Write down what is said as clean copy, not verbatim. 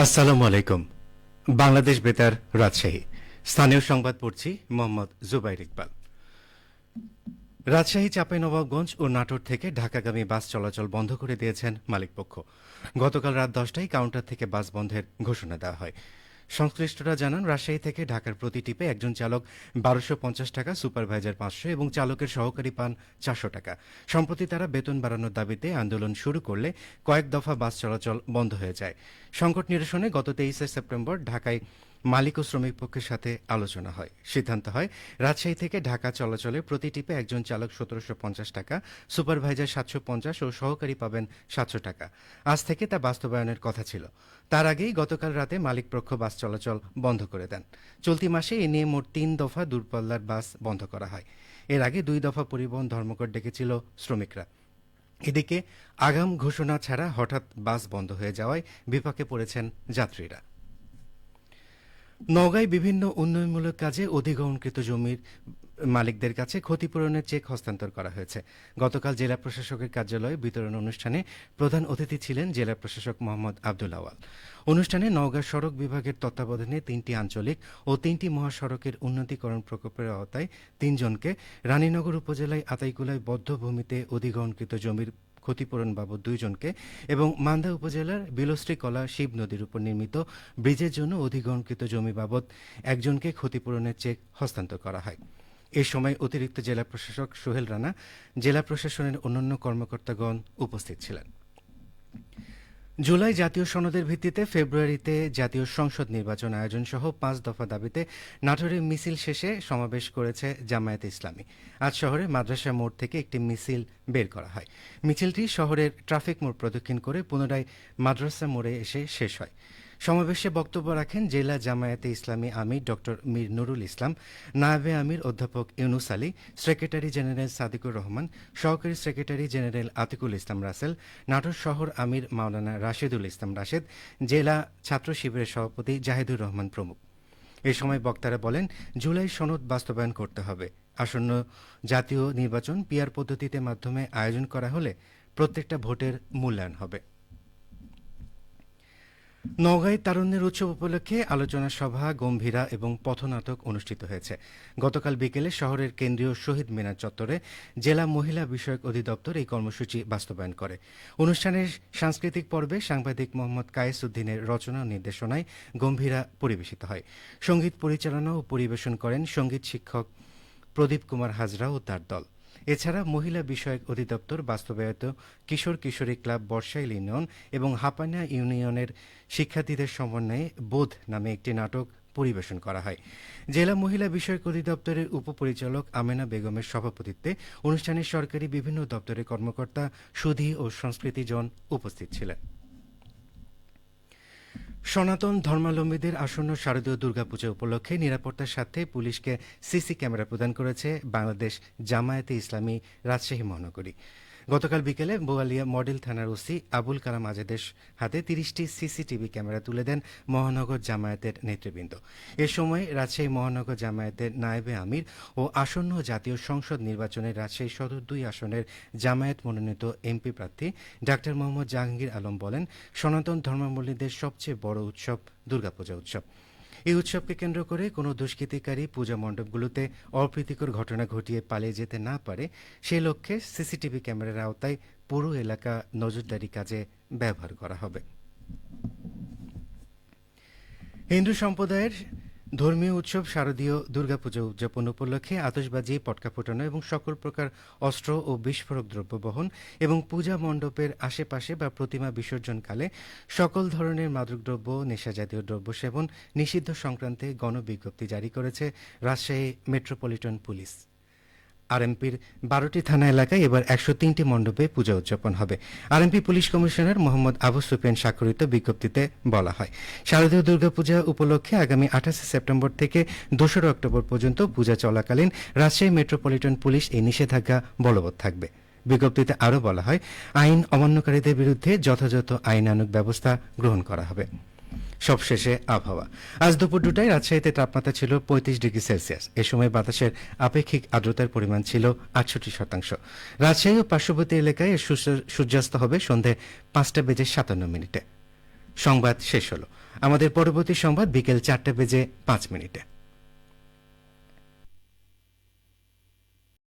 আসসালামু আলাইকুম। বাংলাদেশ বেতার, রাজশাহী। স্থানীয় সংবাদ পড়ছি মোহাম্মদ জুবাইর ইকবাল। রাজশাহী, চাঁপাইনবাবগঞ্জ ও নাটোর থেকে ঢাকাগামী বাস চলাচল বন্ধ করে দিয়েছেন মালিকপক্ষ। গতকাল রাত 10টায় কাউন্টার থেকে বাস বন্ধের ঘোষণা দেওয়া হয়। সংশ্লিষ্টরা জানান, রাজশাহী থেকে ঢাকার প্রতি টিপে একজন চালক ১২৫০ টাকা, সুপারভাইজার ৫০০ এবং চালকের সহকারী পান ৪০০ টাকা। সম্প্রতি তারা বেতন বাড়ানোর দাবিতে আন্দোলন শুরু করলে কয়েক দফা বাস চলাচল বন্ধ হয়ে যায়। সংকট নিরসনে গত ২৩শে সেপ্টেম্বর ঢাকায় মালিক ও শ্রমিক পক্ষের সাথে আলোচনা হয়। সিদ্ধান্ত হয়, রাজশাহী থেকে ঢাকা চলাচলে প্রতি টিপে একজন চালক ১৭৫০ টাকা, সুপারভাইজার ৭৫০ ও সহকারী পাবেন ৭০০ টাকা। আজ থেকে তা বাস্তবায়নের কথা ছিল। তার আগেই গতকাল রাতে মালিকপক্ষ বাস চলাচল বন্ধ করে দেন। চলতি মাসে এ নিয়ে মোট ৩ দফা দূরপাল্লার বাস বন্ধ করা হয়। এর আগে ২ দফা পরিবহন ধর্মঘট ডেকেছিল শ্রমিকরা। এদিকে আগাম ঘোষণা ছাড়া হঠাৎ বাস বন্ধ হয়ে যাওয়ায় বিপাকে পড়েছেন যাত্রীরা। নওগাঁয় বিভিন্ন উন্নয়নমূলক কাজে অধিগ্রহণকৃত জমির মালিকদের কাছে ক্ষতিপূরণের চেক হস্তান্তর করা হয়েছে। গতকাল জেলা প্রশাসকের কার্যালয়ে বিতরণ অনুষ্ঠানে প্রধান অতিথি ছিলেন জেলা প্রশাসক মোহাম্মদ আব্দুল আওয়াল। অনুষ্ঠানে নওগাঁ সড়ক বিভাগের তত্ত্বাবধানে 3টি আঞ্চলিক ও 3টি মহাসড়কের উন্নতিকরণ প্রকল্পের আওতায় 3 জনকে, রানীনগর উপজেলায় আতাইকুলায় বদ্ধভূমিতে অধিগ্রহণকৃত জমির ক্ষতিপূরণ বাবদ 2 জনকে এবং মান্দা উপজেলার বিলশ্রীকলা শিব নদীর উপর নির্মিত ব্রিজের জন্য অধিগ্রহণকৃত জমি বাবদ 1 জনকে ক্ষতিপূরণের চেক হস্তান্তর করা হয়। এ সময় অতিরিক্ত জেলা প্রশাসক সোহেল রানা, জেলা প্রশাসনের অন্যান্য কর্মকর্তাগণ উপস্থিত ছিলেন। জুলাই জাতীয় সনদের ভিত্তিতে ফেব্রুয়ারিতে জাতীয় সংসদ নির্বাচন আয়োজন সহ 5 দফা দাবিতে নাটোরে মিছিল শেষে সমাবেশ করেছে জামায়াতে ইসলামী। আজ শহরে মাদ্রাসা মোড় থেকে একটি মিছিল বের করা হয়। মিছিলটি শহরের ট্রাফিক মোড় প্রদক্ষিণ করে পুনরায় মাদ্রাসা মোড়ে এসে শেষ হয়। সমাবেশে বক্তব্য রাখেন জেলা জামায়াতে ইসলামী আমির ডক্টর মীর নুরুল ইসলাম, নায়েবে আমির অধ্যাপক ইউনুস আলী, সেক্রেটারি জেনারেল সাদিকুর রহমান, সহকারী সেক্রেটারি জেনারেল আতিকুল ইসলাম রাসেল, নাটোর শহর আমির মাওলানা রাশেদুল ইসলাম রাশেদ, জেলা ছাত্র শিবিরের সভাপতি জাহিদুর রহমান প্রমুখ। এ সময় বক্তারা বলেন, জুলাই সনদ বাস্তবায়ন করতে হবে। আসন্ন জাতীয় নির্বাচন পিআর পদ্ধতিতে মাধ্যমে আয়োজন করা হলে প্রত্যেকটা ভোটের মূল্যায়ন হবে। নওগাঁয় তারুণ্যের উৎসব উপলক্ষে আলোচনা সভা, গম্ভীরা এবং পথনাটক অনুষ্ঠিত হয়েছে। গতকাল বিকেলে শহরের কেন্দ্রীয় শহীদ মিনার চত্বরে জেলা মহিলা বিষয়ক অধিদপ্তর এই কর্মসূচি বাস্তবায়ন করে। অনুষ্ঠানের সাংস্কৃতিক পর্বে সাংবাদিক মোহাম্মদ কায়েস উদ্দিনের রচনা ও নির্দেশনায় গম্ভীরা পরিবেশিত হয়। সঙ্গীত পরিচালনা ও পরিবেশন করেন সঙ্গীত শিক্ষক প্রদীপ কুমার হাজরা ও তার দল। এছাড়া মহিলা বিষয়ক অধিদপ্তর বাস্তবায়িত কিশোর কিশোরী ক্লাব বর্ষাইল ইউনিয়ন এবং হাপানা ইউনিয়নের শিক্ষার্থীদের সমন্বয়ে বোধ নামে একটি নাটক পরিবেশন করা হয়। জেলা মহিলা বিষয়ক অধিদপ্তরের উপপরিচালক আমেনা বেগমের সভাপতিত্বে অনুষ্ঠানে সরকারি বিভিন্ন দপ্তরের কর্মকর্তা, সুধী ও সংস্কৃতিজন উপস্থিত ছিলেন। সনাতন ধর্মাবলম্বীদের আসন্ন শারদীয় দুর্গাপূজা উপলক্ষে নিরাপত্তার স্বার্থে পুলিশকে সিসি ক্যামেরা প্রদান করেছে বাংলাদেশ জামায়াতে ইসলামী রাজশাহী মহানগরী। গতকাল বিকেলে বোয়ালিয়া মডেল থানার ওসি আবুল কালাম আজাদের হাতে 30টি সিসিটিভি ক্যামেরা তুলে দেন মহানগর জামায়াতের নেতৃবৃন্দ। এ সময় রাজশাহী মহানগর জামায়াতের নায়েবে আমির ও আসন্ন জাতীয় সংসদ নির্বাচনে রাজশাহী সদর 2 আসনের জামায়াত মনোনীত এমপি প্রার্থী ডাক্তার মোহাম্মদ জাহাঙ্গীর আলম বলেন, সনাতন ধর্মাবলম্বীদের সবচেয়ে বড় উৎসব দুর্গাপূজা উৎসব। এই উৎসবকে কেন্দ্র করে কোনো দুষ্কৃতিকারী পূজা মণ্ডপগুলোতে অপ্রীতিকর ঘটনা ঘটিয়ে পালিয়ে যেতে না পারে সে লক্ষ্যে সিসিটিভি ক্যামেরার আওতায় পুরো এলাকা নজরদারি কাজে ব্যবহার করা হবে। হিন্দু সম্প্রদায়ের ধর্মীয় উৎসব শারদীয় দুর্গাপূজা উদযাপন উপলক্ষে আতশবাজি, পটকা ফোটানো এবং সকল প্রকার অস্ত্র ও বিস্ফোরক দ্রব্য বহন এবং পূজা মণ্ডপের আশেপাশে বা প্রতিমা বিসর্জনকালে সকল ধরনের মাদকদ্রব্য, নেশাজাতীয় দ্রব্য সেবন নিষিদ্ধ সংক্রান্তে গণবিজ্ঞপ্তি জারি করেছে রাজশাহী মেট্রোপলিটন পুলিশ। আরএমপির 12টি থানা এলাকায় এবার 103টি মণ্ডপে পূজা উদযাপন হবে। RMP police commissioner Mohammad Abu Sufian স্বাক্ষরিত বিজ্ঞপ্তিতে বলা হয়, শারদীয় দুর্গাপূজা উপলক্ষে আগামী 28 সেপ্টেম্বর থেকে 2 অক্টোবর পর্যন্ত পূজা চলাকালীন রাজশাহী মেট্রোপলিটন পুলিশ এই নিষেধাজ্ঞা বলবৎ থাকবে। বিজ্ঞপ্তিতে আরও বলা হয়, আইন অমান্যকারীদের বিরুদ্ধে যথাযথ আইনানুগ ব্যবস্থা গ্রহণ করা হবে। সবশেষে আবহাওয়া। আজ দুপুর 2টায় রাজশাহীতে তাপমাত্রা ছিল 35 ডিগ্রি সেলসিয়াস। এ সময় বাতাসের আপেক্ষিক আর্দ্রতার পরিমাণ ছিল 68%। রাজশাহী ও পার্শ্ববর্তী এলাকায় সূর্যাস্ত হবে সন্ধে 5টা বেজে 57 মিনিটে। সংবাদ শেষ হলো। আমাদের পরবর্তী সংবাদ বিকেল 4:05 মিনিটে।